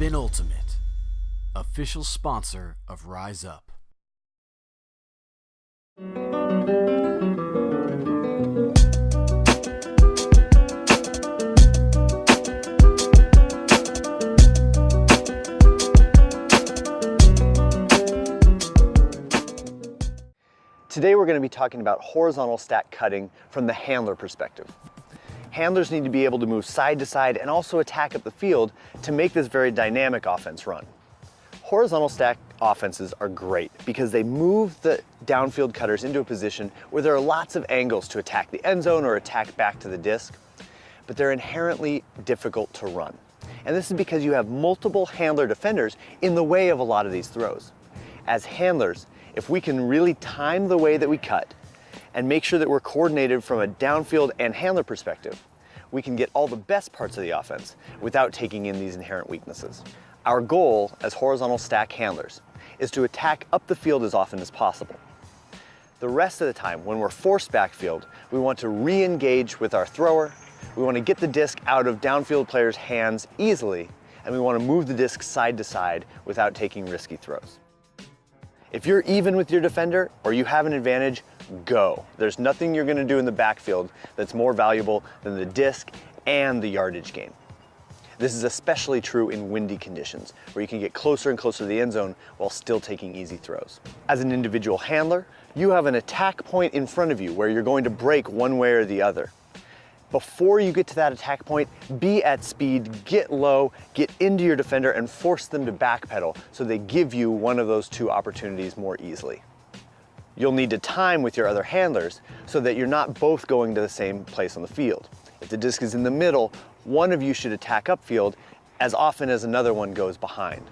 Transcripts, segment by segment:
Spin Ultimate, official sponsor of Rise Up. Today we're going to be talking about horizontal stack cutting from the handler perspective. Handlers need to be able to move side to side and also attack up the field to make this very dynamic offense run. Horizontal stack offenses are great because they move the downfield cutters into a position where there are lots of angles to attack the end zone or attack back to the disc, but they're inherently difficult to run. And this is because you have multiple handler defenders in the way of a lot of these throws. As handlers, if we can really time the way that we cut and make sure that we're coordinated from a downfield and handler perspective, we can get all the best parts of the offense without taking in these inherent weaknesses. Our goal as horizontal stack handlers is to attack up the field as often as possible. The rest of the time, when we're forced backfield, we want to re-engage with our thrower, we want to get the disc out of downfield players' hands easily, and we want to move the disc side to side without taking risky throws. If you're even with your defender or you have an advantage, go. There's nothing you're going to do in the backfield that's more valuable than the disc and the yardage gain. This is especially true in windy conditions, where you can get closer and closer to the end zone while still taking easy throws. As an individual handler, you have an attack point in front of you where you're going to break one way or the other. Before you get to that attack point, be at speed, get low, get into your defender and force them to backpedal so they give you one of those two opportunities more easily. You'll need to time with your other handlers so that you're not both going to the same place on the field. If the disc is in the middle, one of you should attack upfield as often as another one goes behind.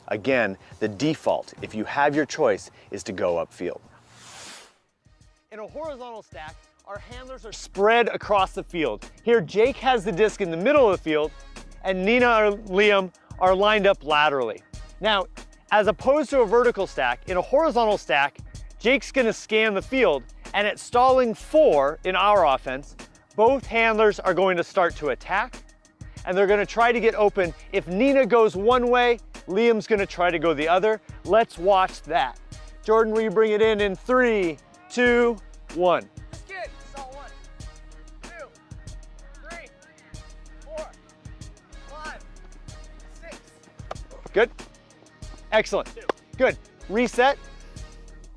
Again, the default, if you have your choice, is to go upfield. In a horizontal stack, our handlers are spread across the field. Here, Jake has the disc in the middle of the field, and Nina or Liam are lined up laterally. Now, as opposed to a vertical stack, in a horizontal stack, Jake's gonna scan the field, and at stalling 4 in our offense, both handlers are going to start to attack, and they're gonna try to get open. If Nina goes one way, Liam's gonna try to go the other. Let's watch that. Jordan, will you bring it in 3, 2, 1. Good. Excellent. Good. Reset.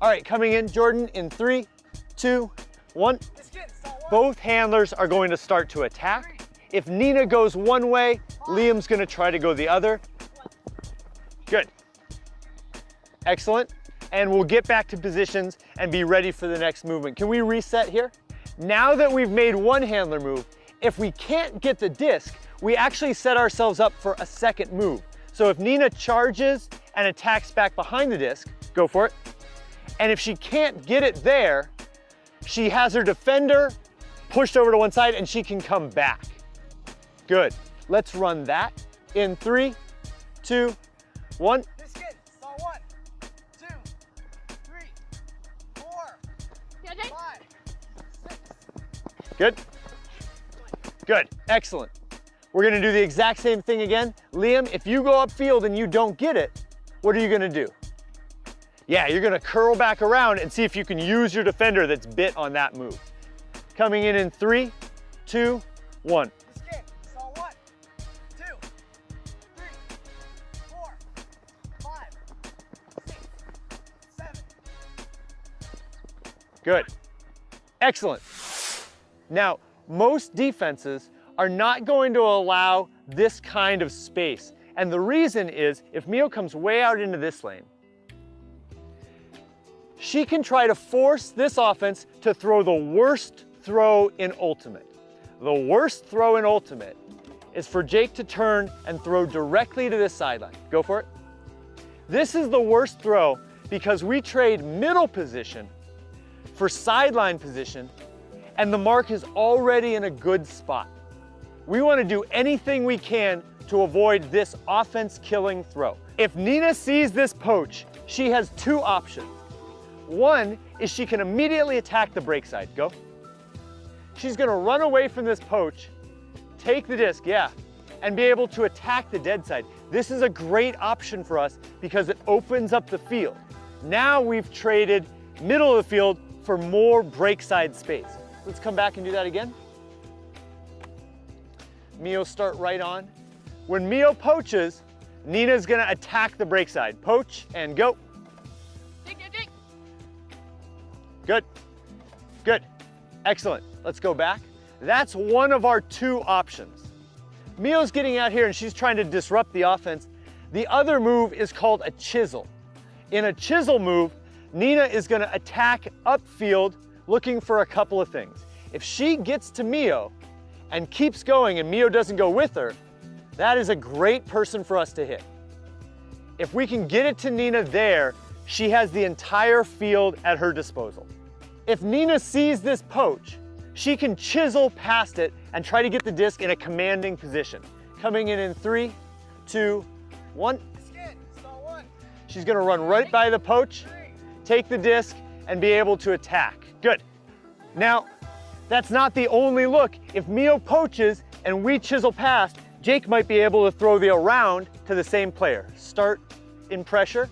All right, coming in, Jordan, in 3, 2, 1. Both handlers are going to start to attack. If Nina goes one way, Liam's going to try to go the other. Good. Excellent. And we'll get back to positions and be ready for the next movement. Can we reset here? Now that we've made one handler move, if we can't get the disc, we actually set ourselves up for a second move. So if Nina charges and attacks back behind the disc, go for it. And if she can't get it there, she has her defender pushed over to one side and she can come back. Good. Let's run that in 3, 2, 1. This kid, saw 1, 2, 3, 4, 5, 6. Good. Good. Excellent. We're gonna do the exact same thing again. Liam, if you go upfield and you don't get it, what are you gonna do? Yeah, you're gonna curl back around and see if you can use your defender that's bit on that move. Coming in 3, 2, 1. This kid, saw 1, 2, 3, 4, 5, 6, 7. Good. Excellent. Now, most defenses are not going to allow this kind of space. And the reason is, if Mio comes way out into this lane, she can try to force this offense to throw the worst throw in Ultimate. The worst throw in Ultimate is for Jake to turn and throw directly to this sideline. Go for it. This is the worst throw because we trade middle position for sideline position, and the mark is already in a good spot. We want to do anything we can to avoid this offense-killing throw. If Nina sees this poach, she has 2 options. One is she can immediately attack the break side. Go. She's going to run away from this poach, take the disc, yeah, and be able to attack the dead side. This is a great option for us because it opens up the field. Now we've traded middle of the field for more break side space. Let's come back and do that again. Mio start right on. When Mio poaches, Nina's gonna attack the break side. Poach and go. Good, good, excellent. Let's go back. That's one of our two options. Mio's getting out here and she's trying to disrupt the offense. The other move is called a chisel. In a chisel move, Nina is gonna attack upfield looking for a couple of things. If she gets to Mio and keeps going and Mio doesn't go with her, that is a great person for us to hit. If we can get it to Nina there, she has the entire field at her disposal. If Nina sees this poach, she can chisel past it and try to get the disc in a commanding position. Coming in 3, 2, 1. She's gonna run right by the poach, take the disc, and be able to attack. Good. Now, that's not the only look. If Mio poaches and we chisel past, Jake might be able to throw the around to the same player. Start in pressure.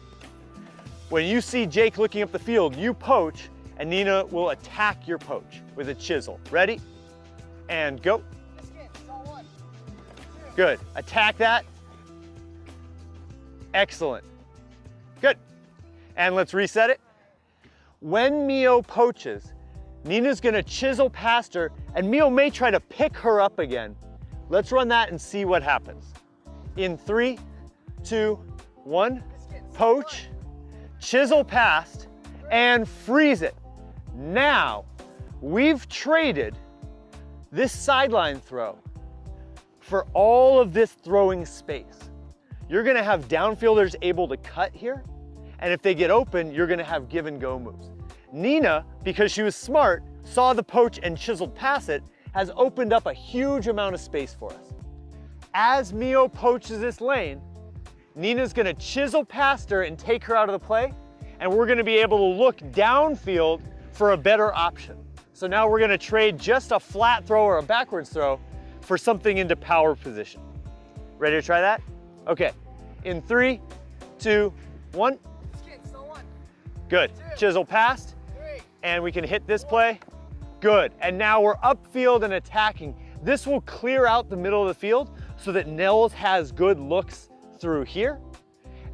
When you see Jake looking up the field, you poach, and Nina will attack your poach with a chisel. Ready? And go. Good. Attack that. Excellent. Good. And let's reset it. When Mio poaches, Nina's gonna chisel past her, and Mio may try to pick her up again. Let's run that and see what happens. In 3, 2, 1, poach, chisel past, and freeze it. Now, we've traded this sideline throw for all of this throwing space. You're gonna have downfielders able to cut here, and if they get open, you're gonna have give and go moves. Nina, because she was smart, saw the poach and chiseled past it, has opened up a huge amount of space for us. As Mio poaches this lane, Nina's gonna chisel past her and take her out of the play, and we're gonna be able to look downfield for a better option. So now we're gonna trade just a flat throw or a backwards throw for something into power position. Ready to try that? Okay, in 3, 2, 1. Good, chisel past, and we can hit this play. Good, and now we're upfield and attacking. This will clear out the middle of the field so that Nels has good looks through here.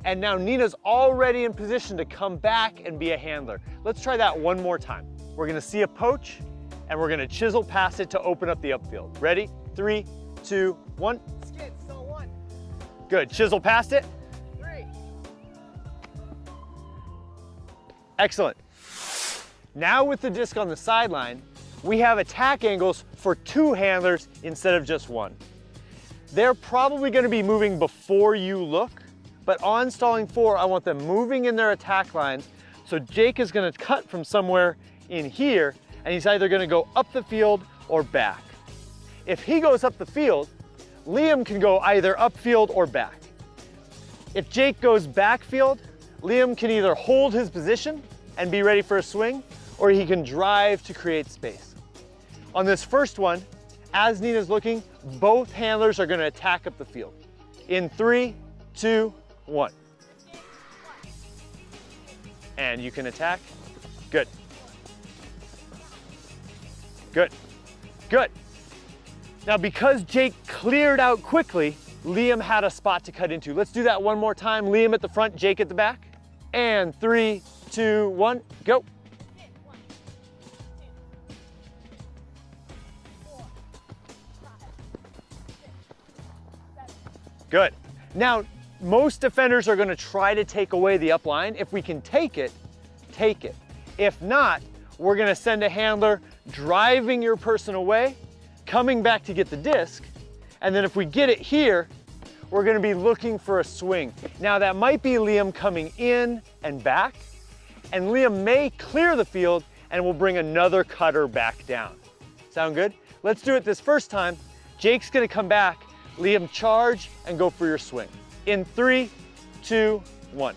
And now Nina's already in position to come back and be a handler. Let's try that one more time. We're gonna see a poach, and we're gonna chisel past it to open up the upfield. Ready? 3, 2, 1. Good, chisel past it. 3. Excellent. Now with the disc on the sideline, we have attack angles for 2 handlers instead of just 1. They're probably gonna be moving before you look, but on stalling 4, I want them moving in their attack lines. So Jake is gonna cut from somewhere in here, and he's either gonna go up the field or back. If he goes up the field, Liam can go either upfield or back. If Jake goes backfield, Liam can either hold his position and be ready for a swing, or he can drive to create space. On this first one, as Nina's looking, both handlers are gonna attack up the field. In 3, 2, 1. And you can attack. Good. Good. Good. Now because Jake cleared out quickly, Liam had a spot to cut into. Let's do that one more time. Liam at the front, Jake at the back. And 3, 2, 1, go. Good. Now, most defenders are gonna try to take away the up line. If we can take it, take it. If not, we're gonna send a handler driving your person away, coming back to get the disc, and then if we get it here, we're gonna be looking for a swing. Now that might be Liam coming in and back, and Liam may clear the field and we'll bring another cutter back down. Sound good? Let's do it this first time. Jake's gonna come back, Liam charge, and go for your swing. In 3, 2, 1.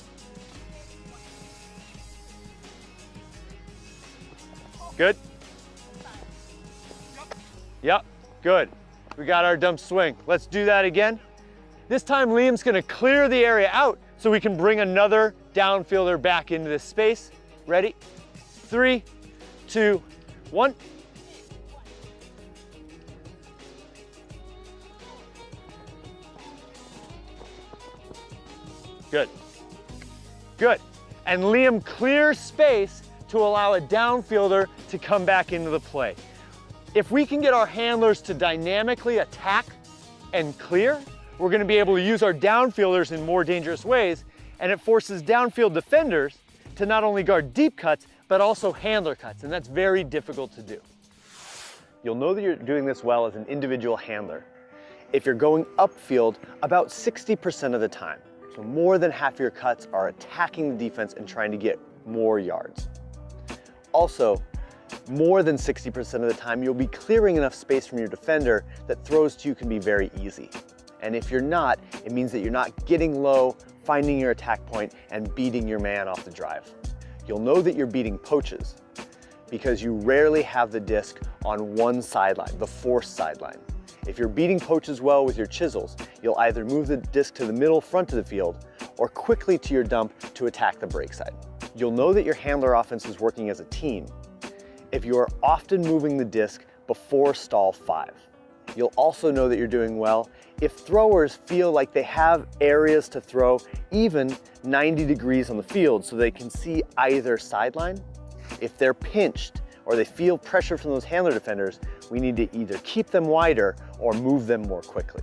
Good? Yep, good. We got our dump swing. Let's do that again. This time Liam's gonna clear the area out so we can bring another downfielder back into this space. Ready? 3, 2, 1. Good. Good. And Liam clears space to allow a downfielder to come back into the play. If we can get our handlers to dynamically attack and clear, we're gonna be able to use our downfielders in more dangerous ways, and it forces downfield defenders to not only guard deep cuts, but also handler cuts, and that's very difficult to do. You'll know that you're doing this well as an individual handler if you're going upfield about 60% of the time. So more than half your cuts are attacking the defense and trying to get more yards. Also, more than 60% of the time, you'll be clearing enough space from your defender that throws to you can be very easy. And if you're not, it means that you're not getting low, finding your attack point, and beating your man off the drive. You'll know that you're beating poaches because you rarely have the disc on one sideline, the forced sideline. If you're beating poaches well with your chisels, you'll either move the disc to the middle front of the field or quickly to your dump to attack the break side. You'll know that your handler offense is working as a team if you are often moving the disc before stall 5. You'll also know that you're doing well if throwers feel like they have areas to throw even 90 degrees on the field so they can see either sideline. If they're pinched or they feel pressure from those handler defenders, we need to either keep them wider or move them more quickly.